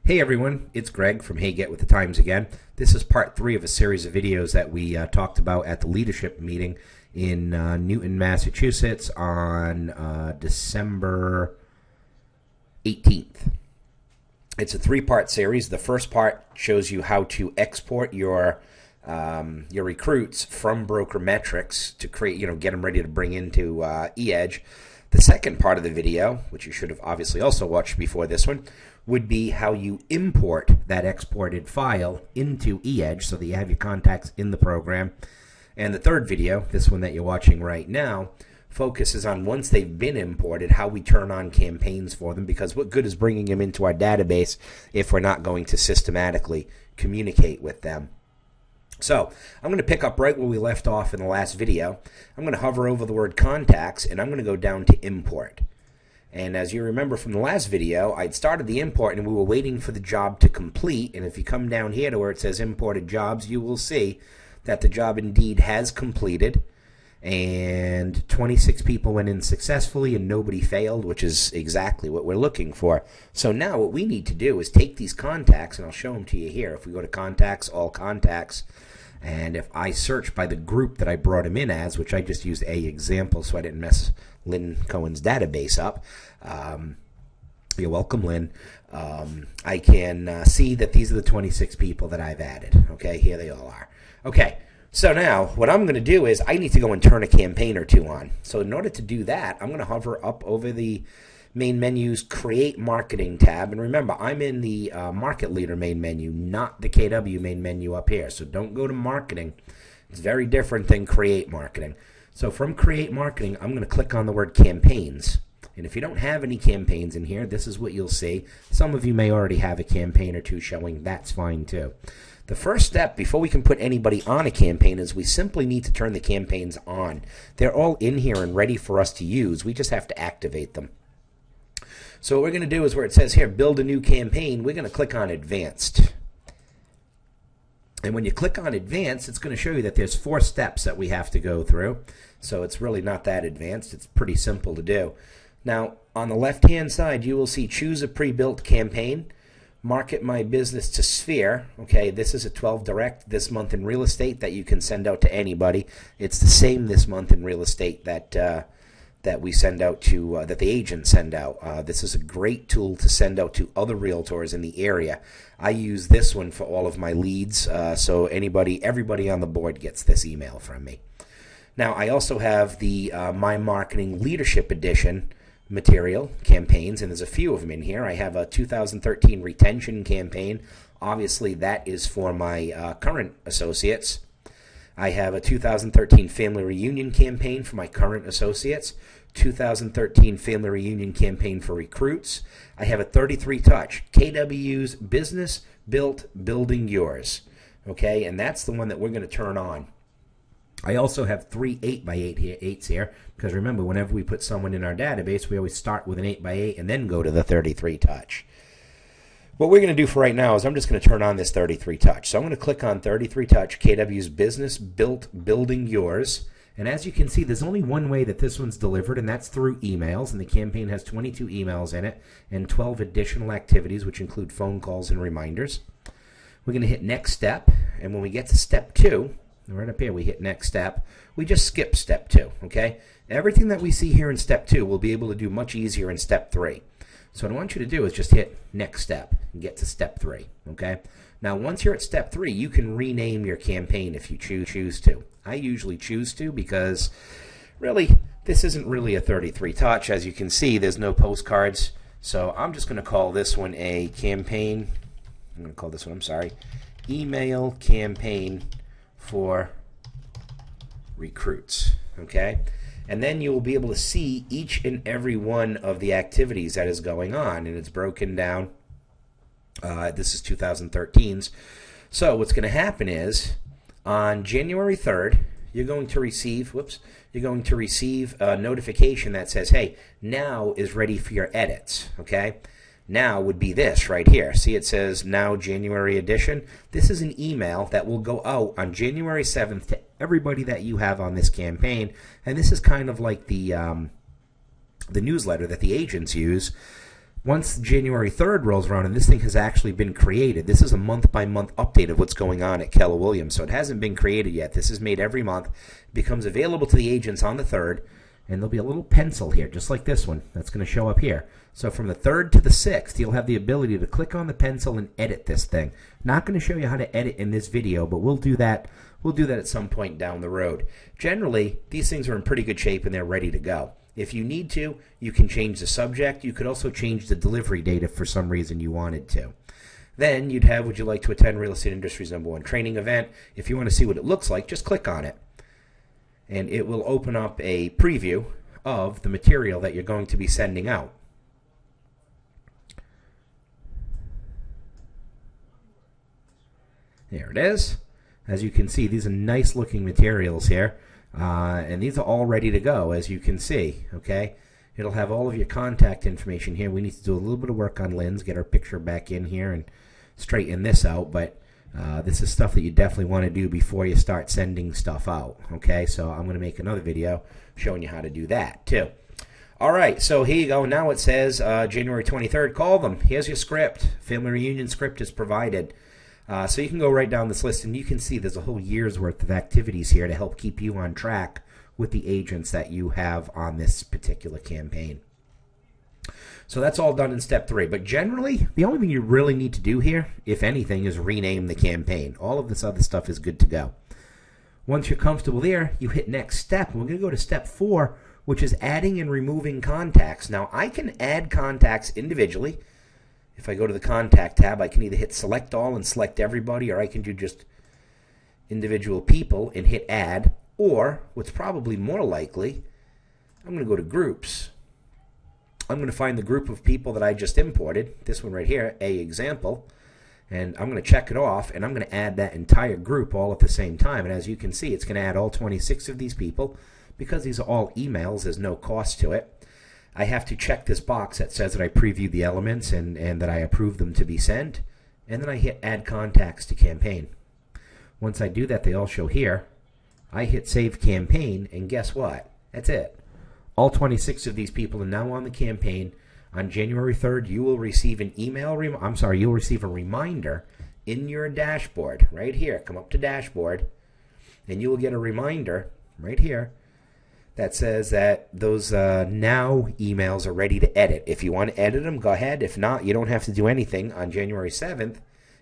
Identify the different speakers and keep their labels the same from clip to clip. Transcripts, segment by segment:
Speaker 1: Hey everyone, it's Greg from Hey Get With The Times again. This is part 3 of a series of videos that we talked about at the leadership meeting in Newton, Massachusetts on December 18th. It's a 3-part series. The first part shows you how to export your recruits from broker metrics to create, get them ready to bring into eEdge. The second part of the video, which you should have obviously also watched before this one, would be how you import that exported file into eEdge so that you have your contacts in the program. And the third video, this one that you're watching right now, focuses on once they've been imported, how we turn on campaigns for them, because what good is bringing them into our database if we're not going to systematically communicate with them? So I'm going to pick up right where we left off in the last video. I'm going to hover over the word contacts and I'm going to go down to import. And as you remember from the last video, I'd started the import and we were waiting for the job to complete. And if you come down here to where it says imported jobs, you will see that the job indeed has completed. And 26 people went in successfully and nobody failed, which is exactly what we're looking for. So now what we need to do is take these contacts, and I'll show them to you here. If we go to contacts, all contacts, and if I search by the group that I brought them in as, which I just used a example so I didn't mess Lynn Cohen's database up. You're welcome, Lynn. I can see that these are the 26 people that I've added. Okay, here they all are. Okay. So now, what I'm going to do is I need to go and turn a campaign or two on. So in order to do that, I'm going to hover up over the main menu's Create Marketing tab. And remember, I'm in the Market Leader main menu, not the KW main menu up here. So don't go to Marketing. It's very different than Create Marketing. So from Create Marketing, I'm going to click on the word Campaigns. And if you don't have any campaigns in here, this is what you'll see. Some of you may already have a campaign or two showing. That's fine too. The first step before we can put anybody on a campaign is we simply need to turn the campaigns on. They're all in here and ready for us to use. We just have to activate them. So what we're going to do is where it says here, build a new campaign, we're going to click on Advanced. And when you click on Advanced, it's going to show you that there's 4 steps that we have to go through. So it's really not that advanced. It's pretty simple to do. Now, on the left-hand side, you will see Choose a Pre-Built Campaign. Market my business to Sphere. Okay, this is a 12 direct this month in real estate that you can send out to anybody. It's the same this month in real estate that we send out to that the agents send out. This is a great tool to send out to other realtors in the area. I use this one for all of my leads, so everybody on the board gets this email from me. Now I also have the My Marketing Leadership Edition material campaigns, and there's a few of them in here. I have a 2013 retention campaign. Obviously that is for my current associates. I have a 2013 family reunion campaign for my current associates, 2013 family reunion campaign for recruits. I have a 33 touch KW's Business Built Building Yours. Okay, and that's the one that we're going to turn on. I also have 3 8x8s here, because remember, whenever we put someone in our database, we always start with an 8x8 and then go to the 33 touch. What we're going to do for right now is I'm just going to turn on this 33 touch. So I'm going to click on 33 touch, KW's Business Built Building Yours. And as you can see, there's only one way that this one's delivered, and that's through emails. And the campaign has 22 emails in it and 12 additional activities, which include phone calls and reminders. We're going to hit Next Step, and when we get to Step 2, right up here, we hit Next Step. We just skip Step 2, okay? Everything that we see here in Step 2 we'll be able to do much easier in Step 3. So what I want you to do is just hit Next Step and get to Step 3, okay? Now, once you're at Step 3, you can rename your campaign if you choose to. I usually choose to because, really, this isn't really a 33 touch. As you can see, there's no postcards. So I'm just going to call this one a campaign. I'm going to call this one, email campaign for recruits, okay? And then you will be able to see each and every one of the activities that is going on, and it's broken down. This is 2013's. So what's going to happen is on January 3rd, you're going to receive a notification that says, hey, now is ready for your edits, okay? Now would be this right here. See, it says Now January Edition. This is an email that will go out on January 7th to everybody that you have on this campaign. And this is kind of like the newsletter that the agents use. Once January 3rd rolls around and this thing has actually been created, this is a month-by-month update of what's going on at Keller Williams. So it hasn't been created yet. This is made every month. It becomes available to the agents on the 3rd, and there'll be a little pencil here, just like this one, that's going to show up here. So from the 3rd to the 6th, you'll have the ability to click on the pencil and edit this thing. Not going to show you how to edit in this video, but we'll do that. We'll do that at some point down the road. Generally, these things are in pretty good shape and they're ready to go. If you need to, you can change the subject. You could also change the delivery date if for some reason you wanted to. Then you'd have, would you like to attend real estate industry's #1 training event? If you want to see what it looks like, just click on it. And it will open up a preview of the material that you're going to be sending out. There it is. As you can see, these are nice looking materials here. And these are all ready to go, as you can see, okay? It'll have all of your contact information here. We need to do a little bit of work on Lynn's, get our picture back in here and straighten this out, but this is stuff that you definitely want to do before you start sending stuff out, okay? So I'm going to make another video showing you how to do that, too. All right, so here you go. Now it says January 23rd, call them. Here's your script. Family reunion script is provided. So you can go right down this list, and you can see there's a whole year's worth of activities here to help keep you on track with the agents that you have on this particular campaign. So that's all done in step 3. But generally, the only thing you really need to do here, if anything, is rename the campaign. All of this other stuff is good to go. Once you're comfortable there, you hit next step. And we're going to go to step 4, which is adding and removing contacts. Now, I can add contacts individually. If I go to the Contact tab, I can either hit Select All and select everybody, or I can do just individual people and hit Add. Or, what's probably more likely, I'm going to go to Groups. I'm going to find the group of people that I just imported, this one right here, A example, and I'm going to check it off, and I'm going to add that entire group all at the same time. And as you can see, it's going to add all 26 of these people. Because these are all emails, there's no cost to it. I have to check this box that says that I previewed the elements and that I approve them to be sent. And then I hit Add Contacts to Campaign. Once I do that, they all show here. I hit Save Campaign, and guess what? That's it. All 26 of these people are now on the campaign. On January 3rd, you will receive an email. You'll receive a reminder in your dashboard right here. Come up to Dashboard, and you will get a reminder right here that says that those now emails are ready to edit. If you want to edit them, go ahead. If not, you don't have to do anything. On January 7th,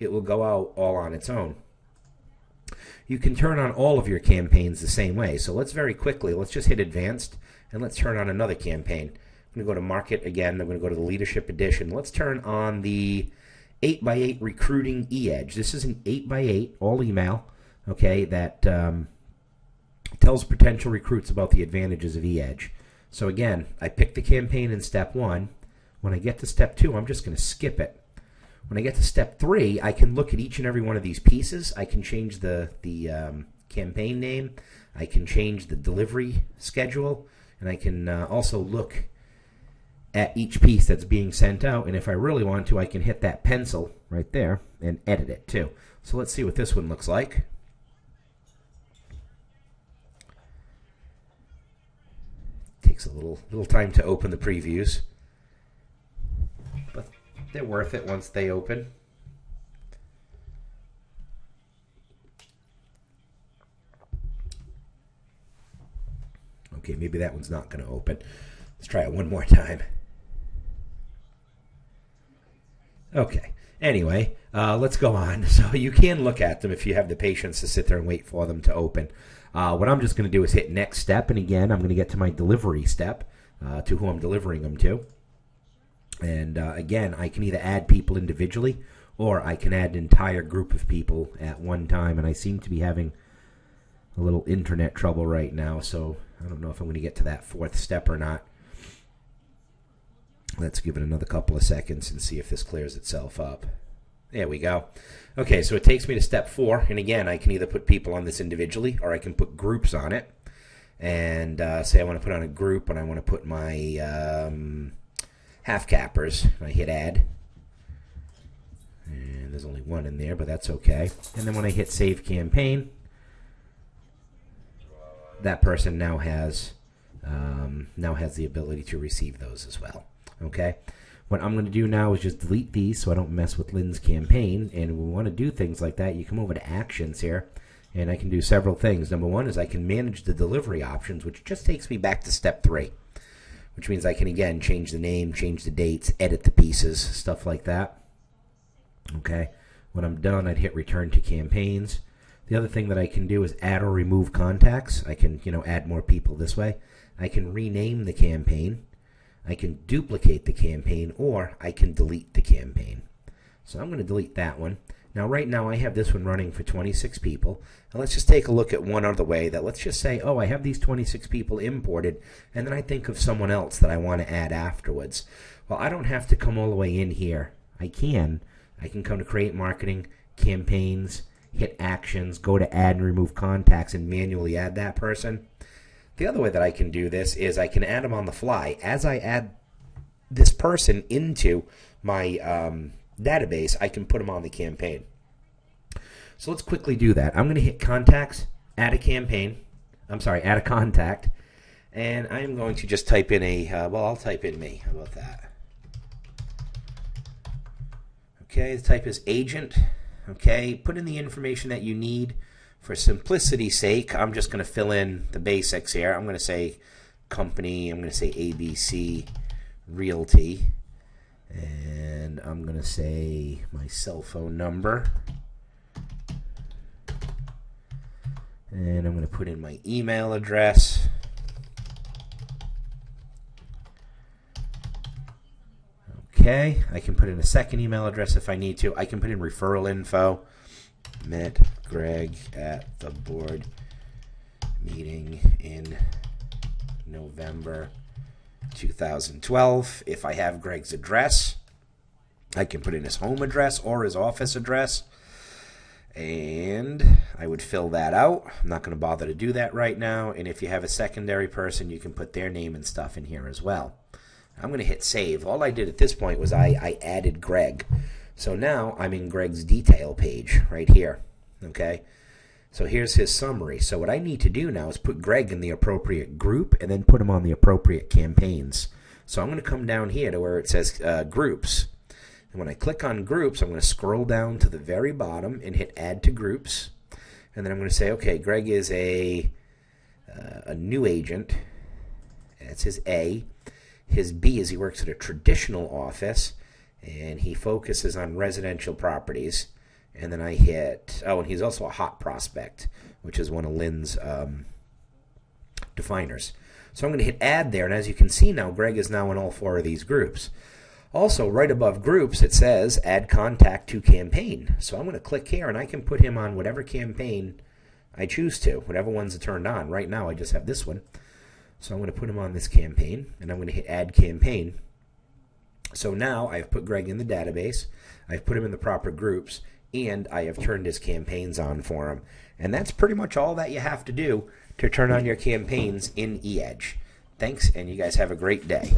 Speaker 1: it will go out all on its own. You can turn on all of your campaigns the same way. So let's just hit Advanced, and let's turn on another campaign. I'm going to go to Market again. I'm going to go to the Leadership Edition. Let's turn on the 8x8 Recruiting eEdge. This is an 8x8 all email, okay, that tells potential recruits about the advantages of eEdge. So again, I pick the campaign in step 1. When I get to step 2, I'm just going to skip it. When I get to step 3, I can look at each and every one of these pieces. I can change the campaign name. I can change the delivery schedule. And I can also look at each piece that's being sent out. And if I really want to, I can hit that pencil right there and edit it too. So let's see what this one looks like. Takes a little time to open the previews, but they're worth it once they open. Okay, maybe that one's not going to open. Let's try it one more time. Okay. Anyway, let's go on. So you can look at them if you have the patience to sit there and wait for them to open. What I'm just going to do is hit Next Step, and again, I'm going to get to my delivery step, to who I'm delivering them to. And again, I can either add people individually, or I can add an entire group of people at one time, and I seem to be having a little internet trouble right now, so I don't know if I'm going to get to that 4th step or not. Let's give it another couple of seconds and see if this clears itself up. There we go. Okay, so it takes me to step 4, and again, I can either put people on this individually, or I can put groups on it. And say I want to put on a group, and I want to put my half cappers, and I hit Add. And there's only one in there, but that's okay. And then when I hit Save Campaign, that person now has the ability to receive those as well. Okay. What I'm going to do now is just delete these so I don't mess with Lynn's campaign. And when we want to do things like that, you come over to Actions here, and I can do several things. Number one is I can manage the delivery options, which just takes me back to step 3, which means I can, again, change the name, change the dates, edit the pieces, stuff like that. Okay, when I'm done, I'd hit Return to Campaigns. The other thing that I can do is add or remove contacts. I can, add more people this way. I can rename the campaign. I can duplicate the campaign, or I can delete the campaign. So I'm going to delete that one. Now, right now, I have this one running for 26 people. And let's just take a look at one other way that let's just say, oh, I have these 26 people imported, and then I think of someone else that I want to add afterwards. Well, I don't have to come all the way in here. I can come to Create Marketing, Campaigns, hit Actions, go to Add and Remove Contacts, and manually add that person. The other way that I can do this is I can add them on the fly. As I add this person into my database, I can put them on the campaign. So let's quickly do that. I'm going to hit Contacts, add a campaign. Add a contact. And I'm going to just type in I'll type in me. How about that? Okay, the type is agent. Okay, put in the information that you need. For simplicity's sake, I'm just going to fill in the basics here. I'm going to say company. I'm going to say ABC Realty. And I'm going to say my cell phone number. And I'm going to put in my email address. Okay, I can put in a second email address if I need to. I can put in referral info. Met Greg at the board meeting in November 2012. If I have Greg's address, I can put in his home address or his office address, and I would fill that out. I'm not going to bother to do that right now. And if you have a secondary person, you can put their name and stuff in here as well. I'm going to hit save. All I did at this point was I added Greg. So now I'm in Greg's detail page right here. Okay? So here's his summary. So what I need to do now is put Greg in the appropriate group and then put him on the appropriate campaigns. So I'm going to come down here to where it says groups. And when I click on groups, I'm going to scroll down to the very bottom and hit add to groups. And then I'm going to say, okay, Greg is a new agent. That's his A. His B is he works at a traditional office, and he focuses on residential properties. And then I hit, and he's also a hot prospect, which is one of Lynn's definers. So I'm going to hit add there, and as you can see now, Greg is now in all 4 of these groups. Also, right above groups, it says add contact to campaign. So I'm going to click here, and I can put him on whatever campaign I choose to, whatever ones are turned on. Right now, I just have this one. So I'm going to put him on this campaign, and I'm going to hit add campaign. So now I've put Greg in the database, I've put him in the proper groups, and I have turned his campaigns on for him. And that's pretty much all that you have to do to turn on your campaigns in eEdge. Thanks, and you guys have a great day.